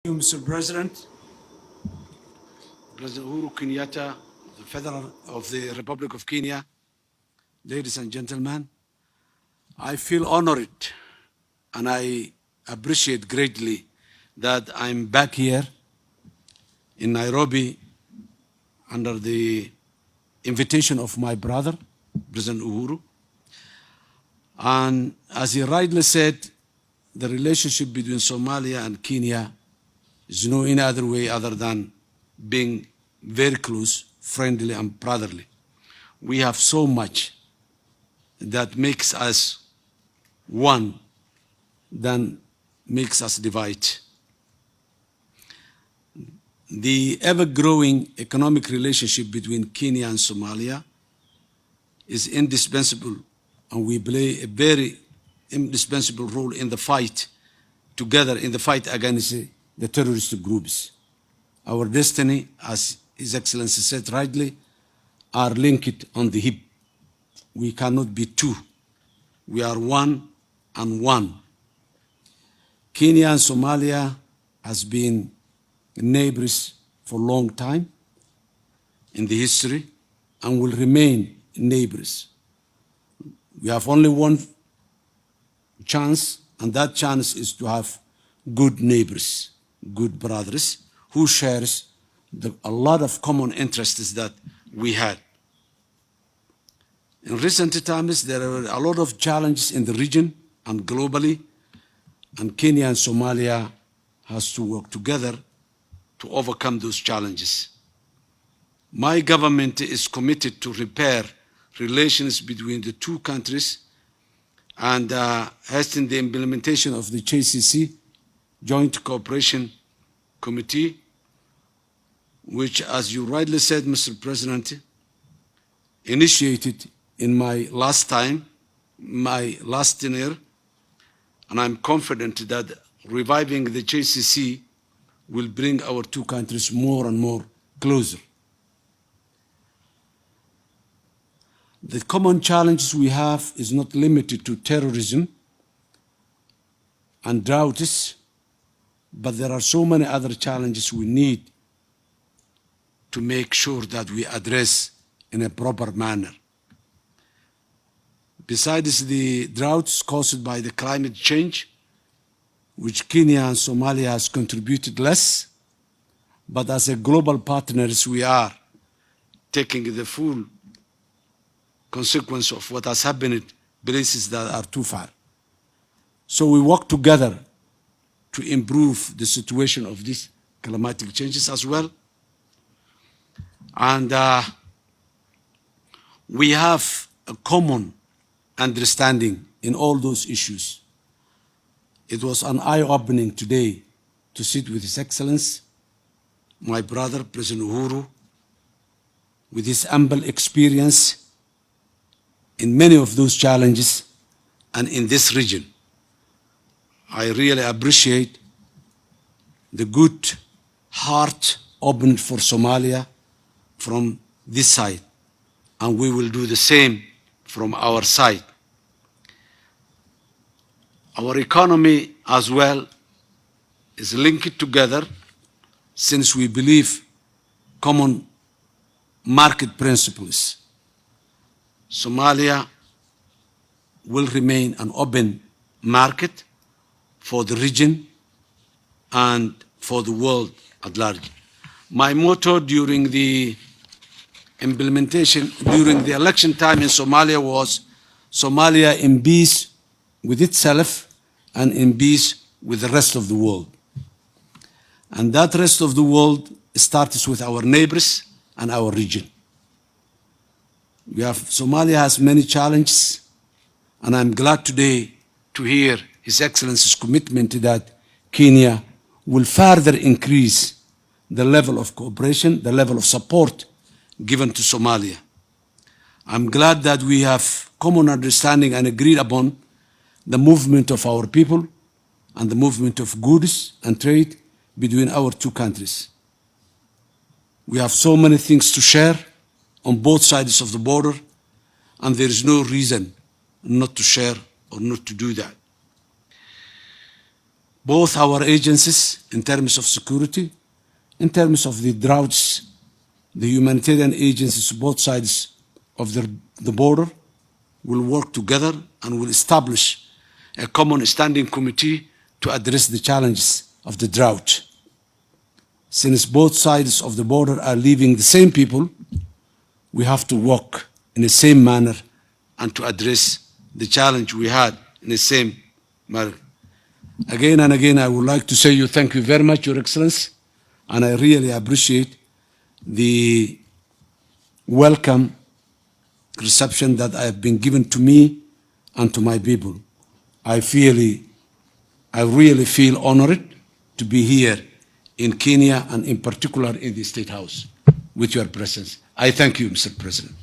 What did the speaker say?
You, Mr. President, President Uhuru Kenyatta, the Federal of the Republic of Kenya, ladies and gentlemen, I feel honored and I appreciate greatly that I'm back here in Nairobi under the invitation of my brother, President Uhuru. And as he rightly said, the relationship between Somalia and Kenya is no any other way other than being very close, friendly, and brotherly. We have so much that makes us one than makes us divide. The ever-growing economic relationship between Kenya and Somalia is indispensable, and we play a very indispensable role in the fight together in the fight against the terrorist groups. Our destiny, as His Excellency said rightly, are linked on the hip. We cannot be two. We are one and one. Kenya and Somalia has been neighbors for a long time in the history and will remain neighbors. We have only one chance, and that chance is to have good neighbors, good brothers, who shares a lot of common interests that we had. In recent times, there are a lot of challenges in the region and globally, and Kenya and Somalia has to work together to overcome those challenges. My government is committed to repair relations between the two countries and hasten the implementation of the JCC, Joint Cooperation Committee, which, as you rightly said, Mr. President, initiated in my last tenure, and I'm confident that reviving the JCC will bring our two countries more and more closer. The common challenges we have is not limited to terrorism and droughts, but there are so many other challenges we need to make sure that we address in a proper manner. Besides the droughts caused by the climate change, which Kenya and Somalia has contributed less, but as a global partners we are taking the full consequence of what has happened in places that are too far. So we work together to improve the situation of these climatic changes as well. And we have a common understanding in all those issues. It was an eye-opening today to sit with His Excellency, my brother, President Uhuru, with his ample experience in many of those challenges and in this region. I really appreciate the good heart opened for Somalia from this side, and we will do the same from our side. Our economy as well is linked together since we believe common market principles. Somalia will remain an open market for the region and for the world at large. My motto during the implementation, during the election time in Somalia was Somalia in peace with itself and in peace with the rest of the world. And that rest of the world starts with our neighbors and our region. Somalia has many challenges, and I'm glad today to hear His Excellency's commitment that Kenya will further increase the level of cooperation, the level of support given to Somalia. I'm glad that we have common understanding and agreed upon the movement of our people and the movement of goods and trade between our two countries. We have so many things to share on both sides of the border, and there is no reason not to share or not to do that. both our agencies in terms of security, in terms of the droughts, the humanitarian agencies, both sides of the border, will work together and will establish a common standing committee to address the challenges of the drought. Since both sides of the border are living the same people, we have to work in the same manner and to address the challenge we had in the same manner. Again and again, I would like to say thank you very much, Your Excellency, and I really appreciate the welcome reception that I have been given to me and to my people. I really feel honored to be here in Kenya and in particular in the State House with your presence. I thank you, Mr. President.